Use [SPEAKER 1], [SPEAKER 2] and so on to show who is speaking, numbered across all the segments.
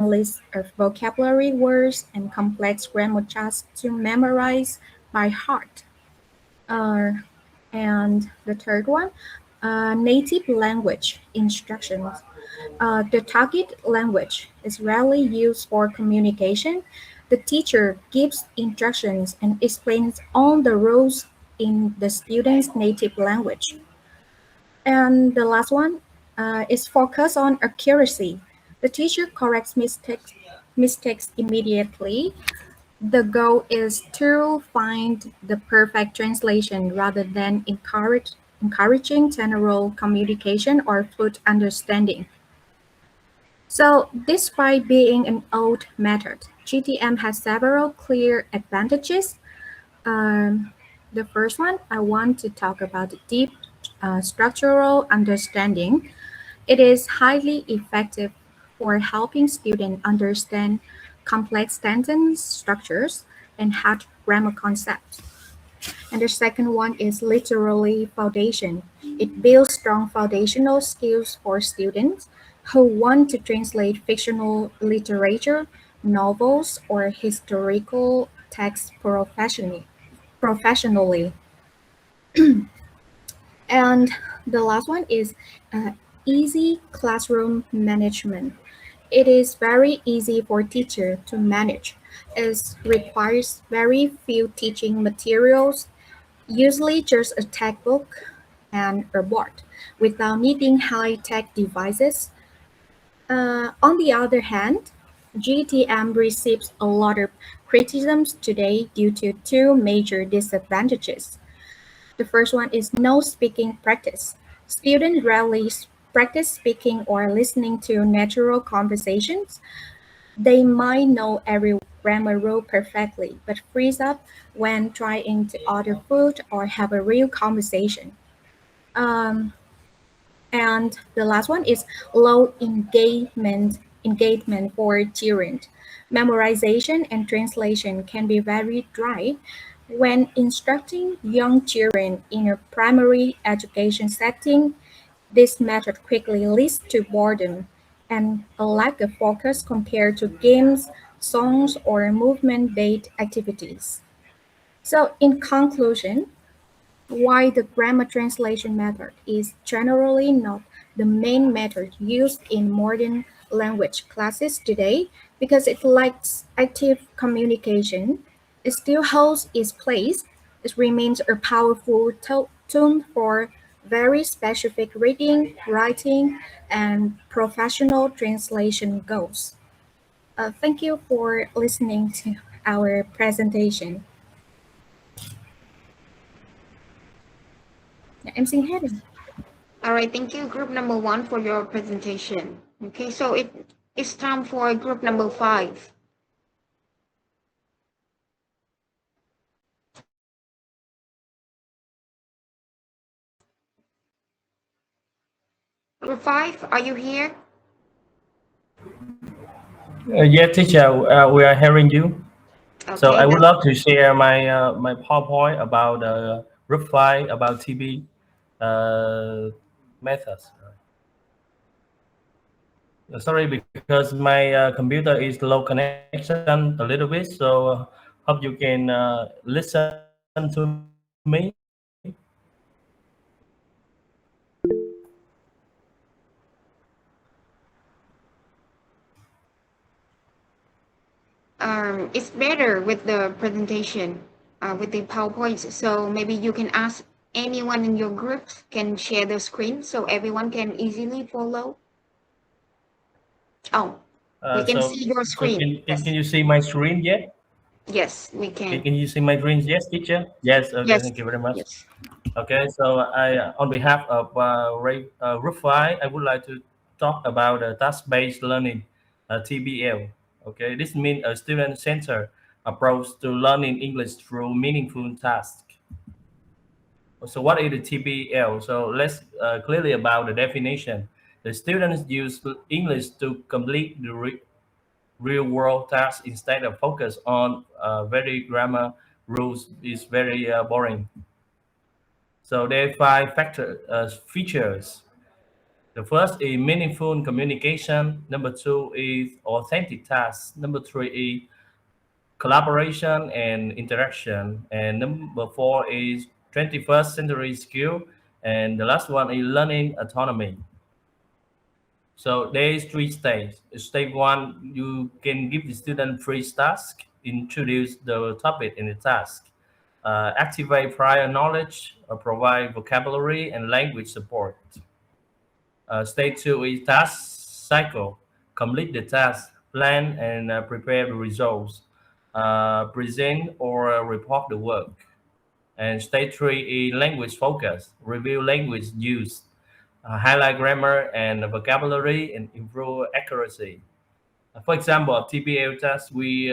[SPEAKER 1] lists of vocabulary words and complex grammar just to memorize by heart. Uh, and the third one, native language instructions. The target language is rarely used for communication. The teacher gives instructions and explains all the rules in the student's native language. And the last one is focus on accuracy. The teacher corrects mistakes immediately. The goal is to find the perfect translation rather than encouraging general communication or fluent understanding. So, despite being an old method, GTM has several clear advantages. Um, the first one, I want to talk about the deep structural understanding. It is highly effective for helping students understand complex sentence structures and hard grammar concepts. And the second one is literally foundation. It builds strong foundational skills for students who want to translate fictional literature, novels, or historical texts professionally. And the last one is uh, easy classroom management. It is very easy for teacher to manage. It requires very few teaching materials, usually just a textbook and a board, without needing high-tech devices. On the other hand, GTM receives a lot of criticisms today due to two major disadvantages. The first one is no speaking practice. Students rarely practice speaking or listening to natural conversations. They might know every grammar rule perfectly, but freeze up when trying to order food or have a real conversation. Um, and the last one is low engagement for children. Memorization and translation can be very dry. When instructing young children in a primary education setting, this method quickly leads to boredom and a lack of focus compared to games, songs, or movement-based activities. So, in conclusion, why the grammar translation method is generally not the main method used in modern language classes today because it lacks active communication. It still holds its place. It remains a powerful tool for very specific reading, writing, and professional translation goals. Thank you for listening to our presentation. Dạ, em xin hết rồi.
[SPEAKER 2] All right, thank you, group number 1, for your presentation. Okay, so it's time for group number 5. Group 5, are you here?
[SPEAKER 3] Yes, teacher, we are hearing you. So
[SPEAKER 2] Okay,
[SPEAKER 3] I would love to share my PowerPoint about reply about TB methods. Sorry, because my computer is low connection a little bit, so hope you can listen to me.
[SPEAKER 2] it's better with the presentation, with the PowerPoints. So maybe you can ask anyone in your group can share the screen so everyone can easily follow. Oh, we can
[SPEAKER 3] So
[SPEAKER 2] see your
[SPEAKER 3] so
[SPEAKER 2] screen.
[SPEAKER 3] can
[SPEAKER 2] Yes,
[SPEAKER 3] you see my screen yet?
[SPEAKER 2] yes, we can.
[SPEAKER 3] Can you see my screen? Yes, teacher. Yes. Okay.
[SPEAKER 2] Yes,
[SPEAKER 3] Thank you very much.
[SPEAKER 2] yes.
[SPEAKER 3] Okay. So on behalf of Reply, I would like to talk about task-based learning, TBL. Okay. This means a student-centered approach to learning English through meaningful tasks. So what is the TBL? So let's clearly about the definition. The students use English to complete the real world tasks instead of focus on very grammar rules is very boring. So there are five features. The first is meaningful communication. Number two is authentic tasks. Number three is collaboration and interaction. And number four is 21st century skill. And the last one is learning autonomy. So there is three stages. Stage one, you can give the student free task, introduce the topic in the task, activate prior knowledge, provide vocabulary and language support. Stage two is task cycle. Complete the task, plan and prepare the results, present or report the work. And stage three is language focus. Review language use, highlight grammar and vocabulary, and improve accuracy. For example, of TPL task, we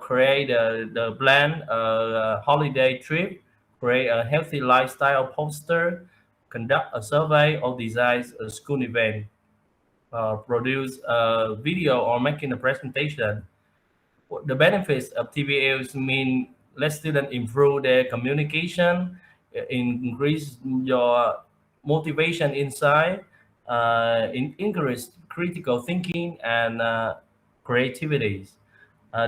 [SPEAKER 3] create the plan a holiday trip, create a healthy lifestyle poster, conduct a survey, or design a school event, produce a video or making a presentation. The benefits of TPLs mean let students improve their communication, increase your motivation inside, encourage critical thinking and creativity,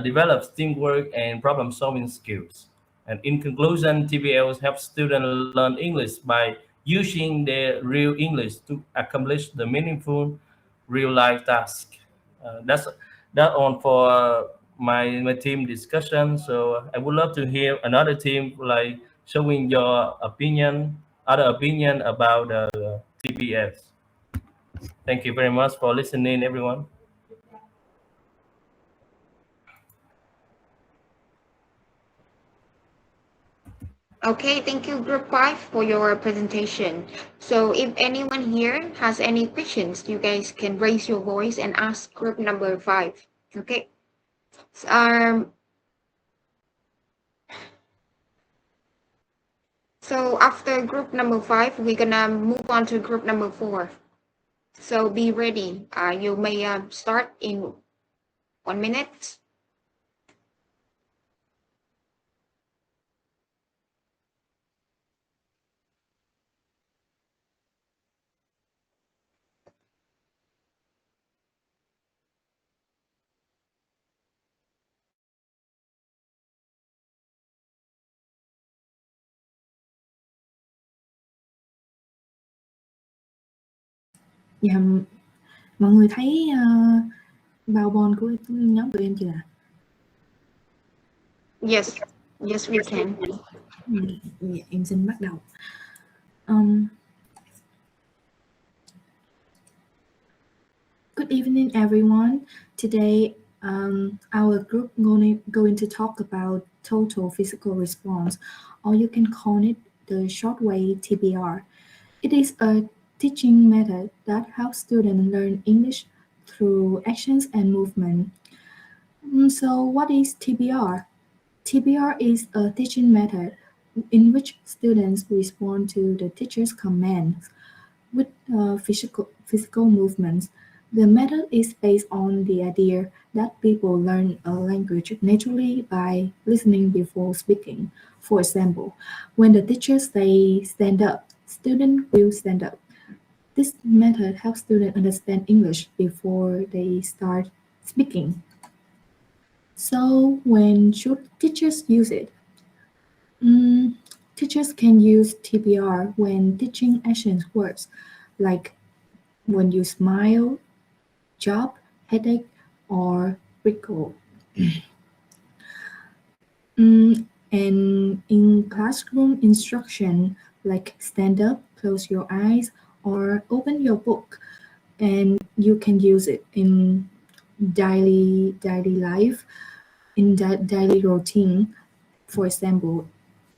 [SPEAKER 3] develops teamwork and problem solving skills. And in conclusion, TPLs help students learn English by using their real English to accomplish the meaningful real life task. That's that on for my team discussion. So I would love to hear another team like showing your opinion, other opinion about TPS. Thank you very much for listening, everyone.
[SPEAKER 2] Okay, thank you, Group 5, for your presentation. So if anyone here has any questions, you guys can raise your voice and ask Group number 5. Okay. Um, so after Group number 5, we're gonna move on to Group number 4. So be ready. You may start in 1 minute.
[SPEAKER 1] Dạ, mọi người thấy bao bon của nhóm tụi em chưa ạ?
[SPEAKER 2] Yes, yes, we can.
[SPEAKER 1] Dạ, em xin bắt đầu. Good evening, everyone. Today, our group going to talk about total physical response, or you can call it the short way TBR. It is a teaching method that helps students learn English through actions and movement. So what is TBR? TBR is a teaching method in which students respond to the teacher's commands with physical movements. The method is based on the idea that people learn a language naturally by listening before speaking. For example, when the teacher says stand up, students will stand up. This method helps students understand English before they start speaking. So when should teachers use it? Teachers can use TBR when teaching action words, like when you smile, jump, headache, or wrinkle. And in classroom instruction, like stand up, close your eyes, or open your book, and you can use it in daily life, in daily routine. For example,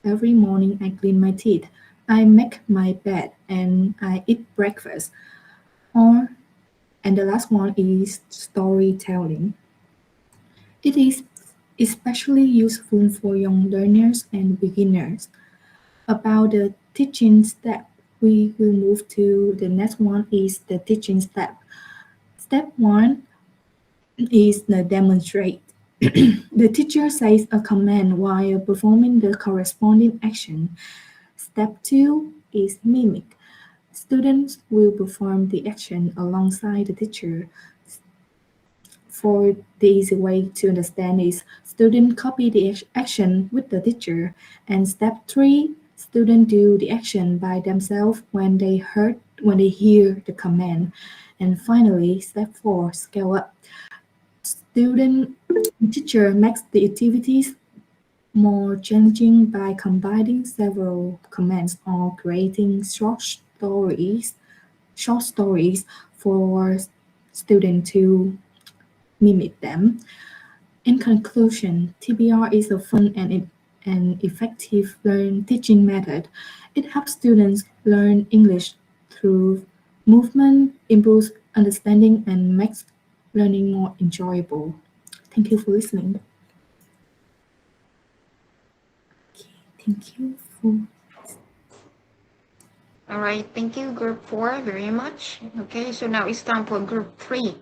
[SPEAKER 1] every morning I clean my teeth, I make my bed, and I eat breakfast. And the last one is storytelling. It is especially useful for young learners and beginners. About the teaching step, we will move to the next one is the teaching step. Step 1 is the demonstrate. The teacher says a command while performing the corresponding action. Step 2 is mimic.
[SPEAKER 4] Students will perform the action alongside the teacher. For the easy way to understand is student copy the action with the teacher, and step 3, student do the action by themselves when they hear the command. And finally, step 4, scale up. Student teacher makes the activities more challenging by combining several commands or creating short stories for students to mimic them. In conclusion, TBR is a fun and effective teaching method. It helps students learn English through movement, improves understanding, and makes learning more enjoyable. Thank you for listening. Okay, thank you for.
[SPEAKER 2] All right, thank you, group 4, very much. Okay, so now it's time for group 3.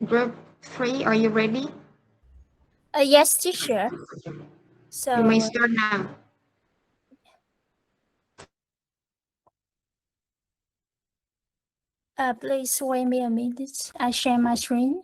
[SPEAKER 2] Group 3, are you ready?
[SPEAKER 5] Yes, teacher. So
[SPEAKER 2] You may start now.
[SPEAKER 5] please wait me a minute. I share my screen.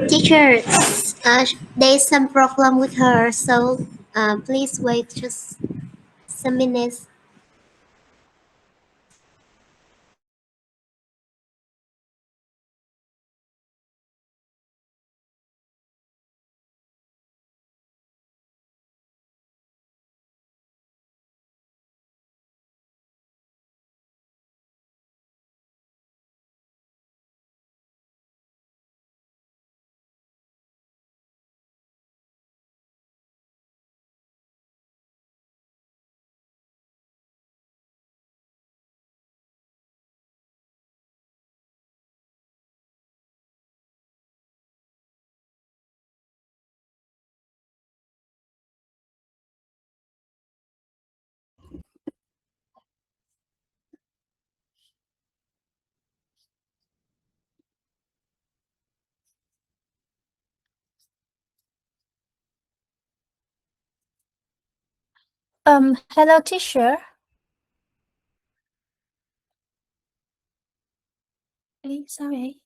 [SPEAKER 6] Teacher, there's some problem with her, so please wait just some minutes.
[SPEAKER 5] Hello, teacher. Ê, sao vậy?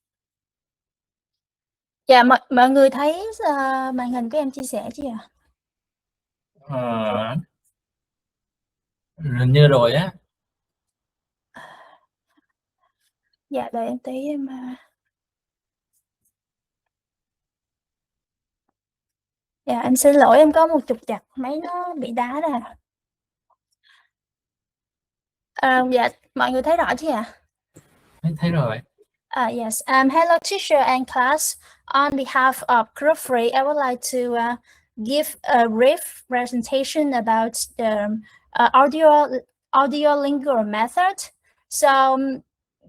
[SPEAKER 5] Dạ, mọi người thấy màn hình của em chia sẻ chưa ạ?
[SPEAKER 3] Hình như rồi á.
[SPEAKER 5] Dạ, đợi em tí em. Dạ, em xin lỗi, em có một trục trặc, máy nó bị đá ra. Dạ, mọi người thấy rõ chưa ạ?
[SPEAKER 3] Thấy rồi.
[SPEAKER 5] Yes. Hello, teacher and class. On behalf of Group 3, I would like to give a brief presentation about the audio-lingual method. So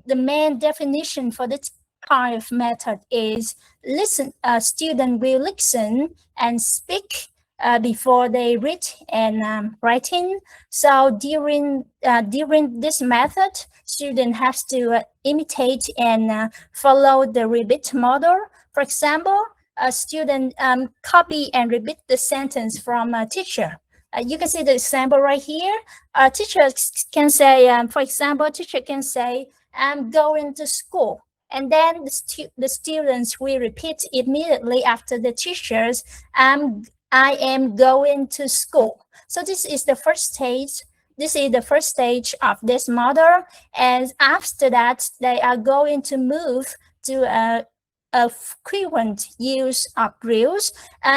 [SPEAKER 5] the main definition for this kind of method is student will listen and speak before they read and writing. So during this method, student has to imitate and follow the repeat model. For example, a student copy and repeat the sentence from a teacher. You can see the example right here. A teacher can say, for example, teacher can say, "I'm going to school." And then the students will repeat immediately after the teachers, I am going to school. So this is the first stage. This is the first stage of this model. And after that, they are going to move to a frequent use of drills.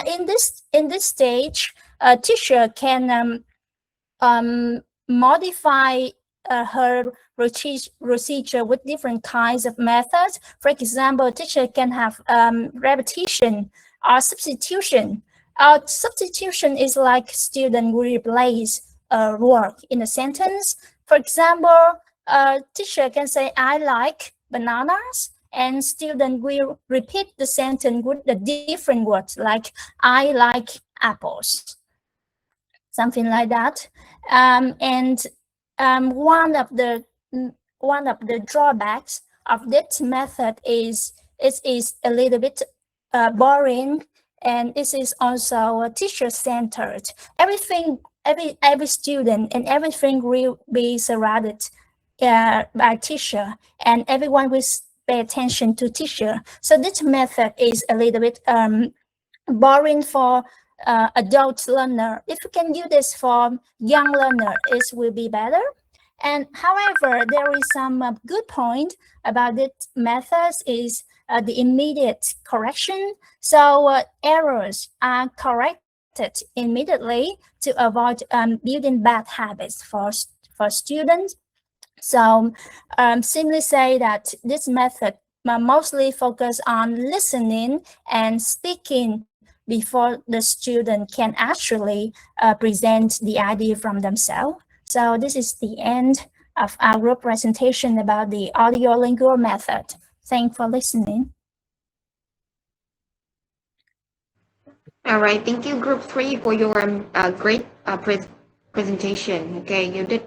[SPEAKER 5] In this stage, a teacher can modify her procedure with different kinds of methods. For example, teacher can have repetition or substitution. Substitution is like student will replace a word in a sentence. For example, teacher can say, I like bananas, and student will repeat the sentence with the different words, like I like apples, something like that. And one of the drawbacks of this method is it is a little bit boring, and this is also teacher-centered. Every student and everything will be surrounded by teacher, and everyone will pay attention to teacher. So this method is a little bit boring for adult learner. If you can do this for young learner, it will be better. And however, there is some good point about this method is the immediate correction. So errors are corrected immediately to avoid building bad habits for students. So simply say that this method mostly focus on listening and speaking before the student can actually present the idea from themselves. So this is the end of our group presentation about the audiolingual method. Thanks for listening.
[SPEAKER 2] All right, thank you, Group 3, for your great presentation. Okay, you did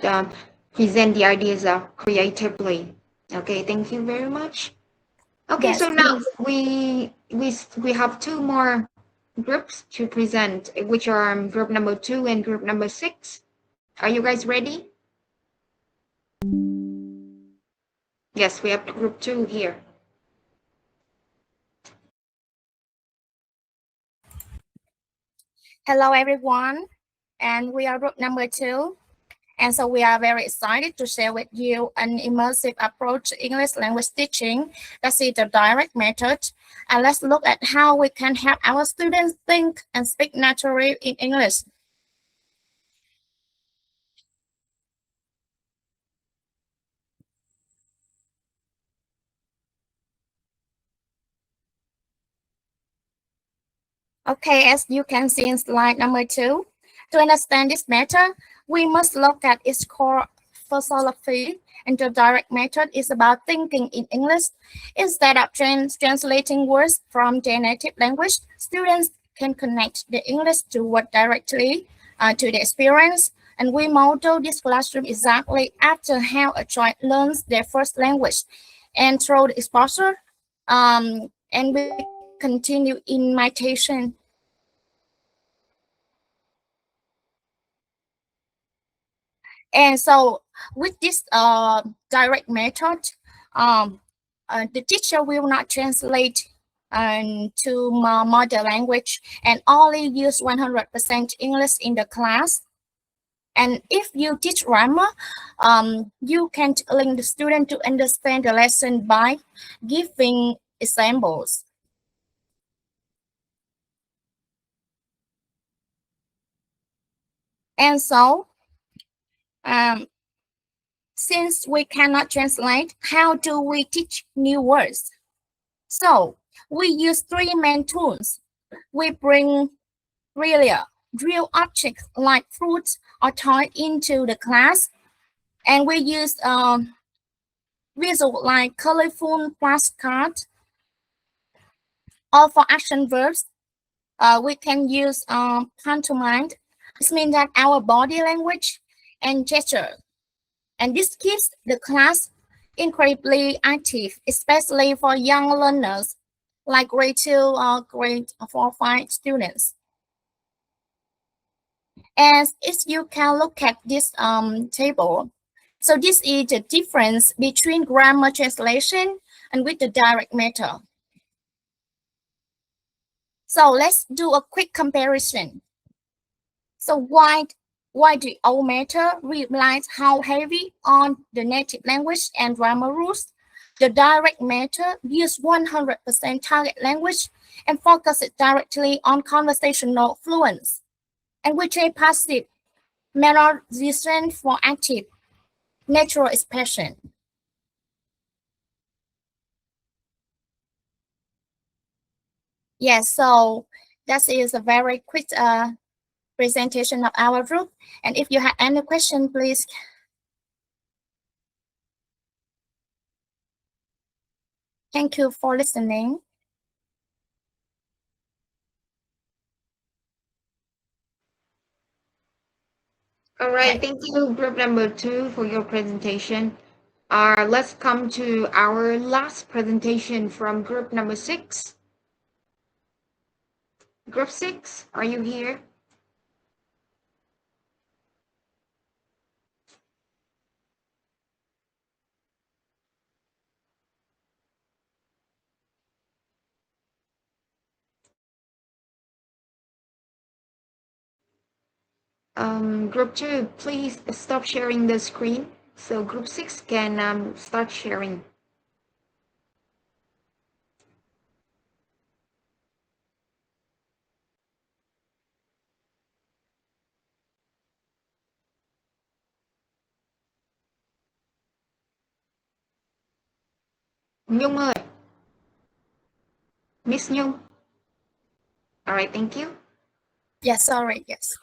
[SPEAKER 2] present the ideas creatively. Okay, thank you very much. Okay,
[SPEAKER 5] Yes.
[SPEAKER 2] so now we have two more groups to present, which are group number 2 and group number 6. Are you guys ready? Yes, we have group 2 here.
[SPEAKER 7] Hello, everyone, and we are group number 2. And so we are very excited to share with you an immersive approach to English language teaching. That's the direct method. And let's look at how we can help our students think and speak naturally in English. Okay, as you can see in slide number 2, to understand this method, we must look at its core philosophy. And the direct method is about thinking in English. Instead of translating words from their native language, students can connect the English to word directly to the experience. And we model this classroom exactly after how a child learns their first language. And through the exposure, and we continue imitation. And so with this direct method, the teacher will not translate to mother language and only use 100% English in the class. And if you teach grammar, you can link the student to understand the lesson by giving examples. And so, since we cannot translate, how do we teach new words? So we use 3 main tools. We bring real objects like fruits or toys into the class, and we use visual like colorful flashcards. Or for action verbs, we can use pantomime. This means that our body language and gesture. And this keeps the class incredibly active, especially for young learners like grade 2 or grade 4 or 5 students. As you can look at this table, so this is the difference between grammar translation and with the direct method. So let's do a quick comparison. So why the old method relies how heavy on the native language and grammar rules? The direct method uses 100% target language and focuses directly on conversational fluence, and we train passive memorization for active. natural expression. Yes, so that is a very quick presentation of our group. And if you have any question, please. Thank you for listening.
[SPEAKER 2] All right, thank you, group number 2, for your presentation. Let's come to our last presentation from group number 6. Group 6, are you here? Group 2, please stop sharing the screen so group 6 can start sharing. Nhung ơi. Miss Nhung. All right, thank you.
[SPEAKER 7] Yes, sorry, yes.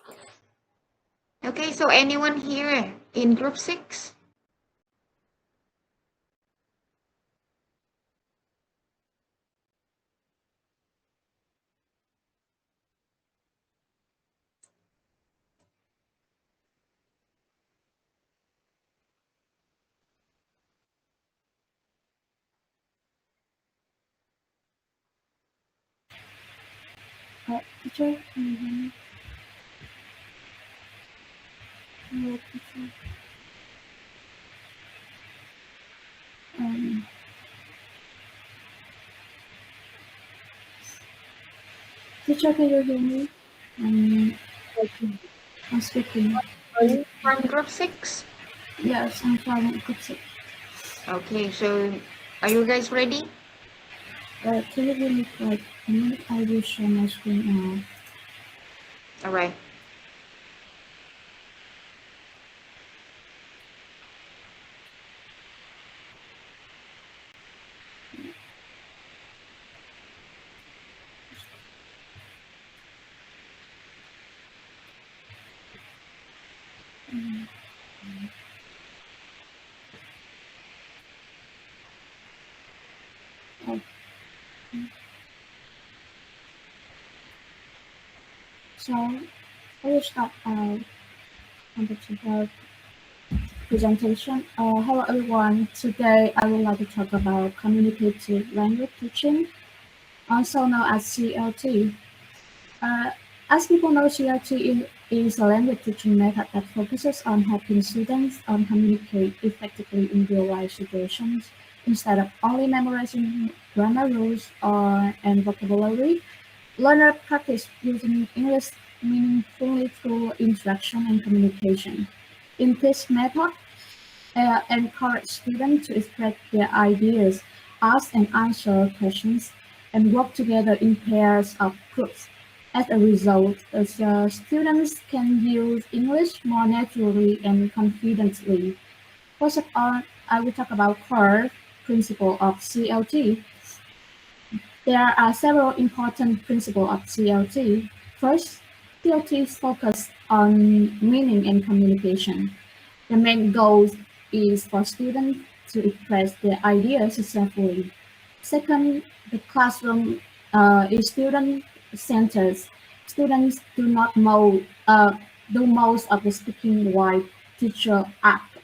[SPEAKER 2] Okay, so anyone here in group 6?
[SPEAKER 4] Teacher, can you hear me? Hello, teacher. Teacher, can you hear me? I'm speaking.
[SPEAKER 2] From group 6?
[SPEAKER 4] Yes, I'm from group 6.
[SPEAKER 2] Okay, so are you guys ready?
[SPEAKER 4] Can you give me like a minute? I will share my screen now.
[SPEAKER 2] All right.
[SPEAKER 4] So I will start on the presentation. Hello everyone. Today I would like to talk about communicative language teaching, also known as CLT. As people know, CLT is a language teaching method that focuses on helping students communicate effectively in real-life situations instead of only memorizing grammar rules and vocabulary. Learners practice using English meaningfully through interaction and communication. In this method, encourage students to express their ideas, ask and answer questions, and work together in pairs or groups. As a result, students can use English more naturally and confidently. First of all, I will talk about core principle of CLT. There are several important principles of CLT. First, CLT focuses on meaning and communication. The main goal is for students to express their ideas successfully. Second, the classroom is student-centered. Students do most of the speaking while teacher act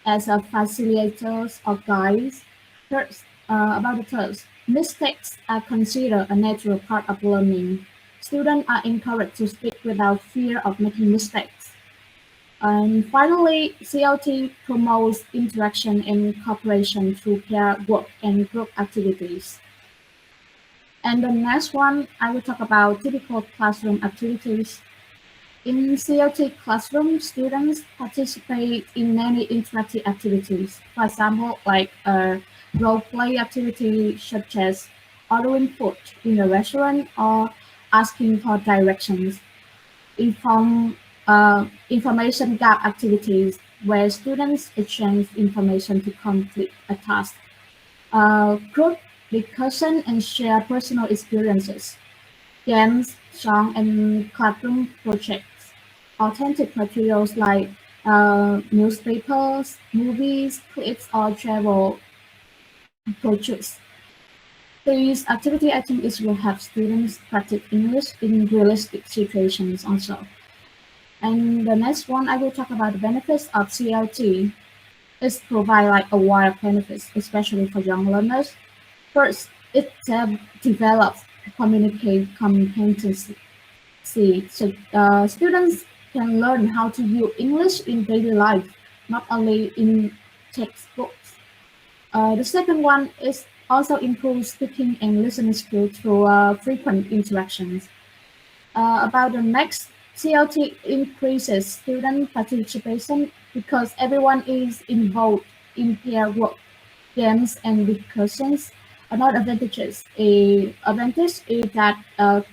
[SPEAKER 4] as a facilitators or guides. Third, about the third, mistakes are considered a natural part of learning. Students are encouraged to speak without fear of making mistakes. And finally, CLT promotes interaction and cooperation through pair work and group activities. And the next one, I will talk about typical classroom activities. In CLT classroom, students participate in many interactive activities. For example, like a role play activity such as ordering food in a restaurant or asking for directions. Information gap activities
[SPEAKER 8] where students exchange information to complete a task. Group discussion and share personal experiences. Games, song, and classroom projects. Authentic materials like newspapers, movies, clips, or travel brochures. This activity, I think, is will help students practice English in realistic situations also. And the next one, I will talk about the benefits of CLT. It provides like a wide of benefits, especially for young learners. First, it develops communicate competency. So students can learn how to use English in daily life, not only in textbooks. The second one is also improve speaking and listening skills through frequent interactions. About the next, CLT increases student participation because everyone is involved in peer work, games, and discussions. Another advantage is that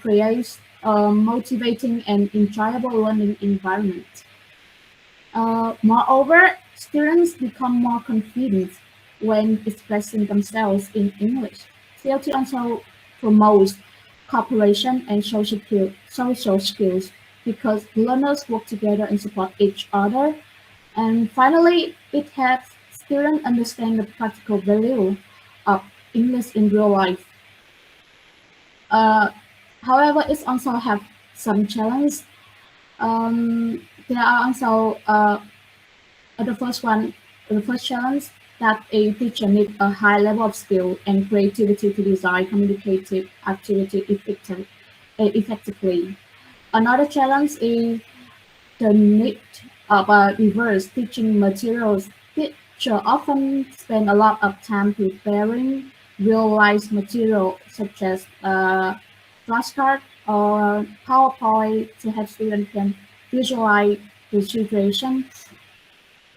[SPEAKER 8] creates a motivating and enjoyable learning environment. Moreover, students become more confident when expressing themselves in English. CLT also promotes cooperation and social skills because learners work together and support each other. And finally, it helps students understand the practical value of English in real life. Uh, However, it also have some challenges. There are also the first challenge that a teacher needs a high level of skill and creativity to design communicative activity effectively. Another challenge is the need of diverse teaching materials. Teachers often spend a lot of time preparing real-life material such as flashcards or PowerPoint to help students can visualize the situation.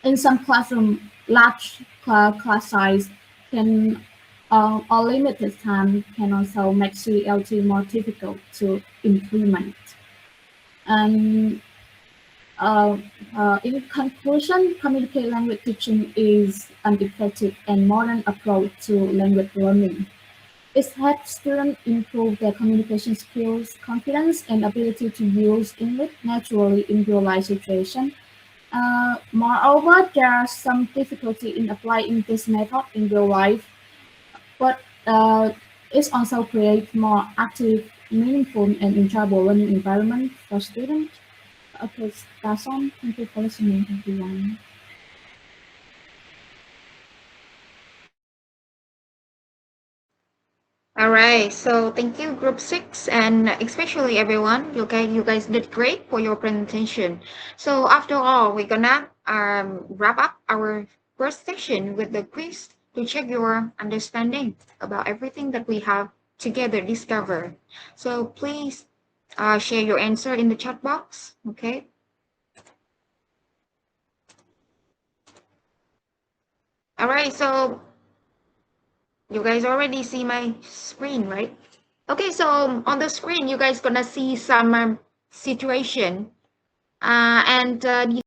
[SPEAKER 8] In some classroom, large class size can or limited time can also make CLT more difficult to implement. And in conclusion, communicate language teaching is an effective and modern approach to language learning. It helps students improve their communication skills, confidence, and ability to use English naturally in real life situations. Moreover, there are some difficulty in applying this method in real life, but it also creates more active, meaningful, and enjoyable learning environment for students. Okay, that's all. Thank you for listening, everyone.
[SPEAKER 2] All right, so thank you, Group 6, and especially everyone. You guys did great for your presentation. So after all, we're gonna wrap up our first section with the quiz to check your understanding about everything that we have together discovered. So please share your answer in the chat box, okay? All right, so you guys already see my screen, right? Okay, so on the screen, you guys gonna see some situation, and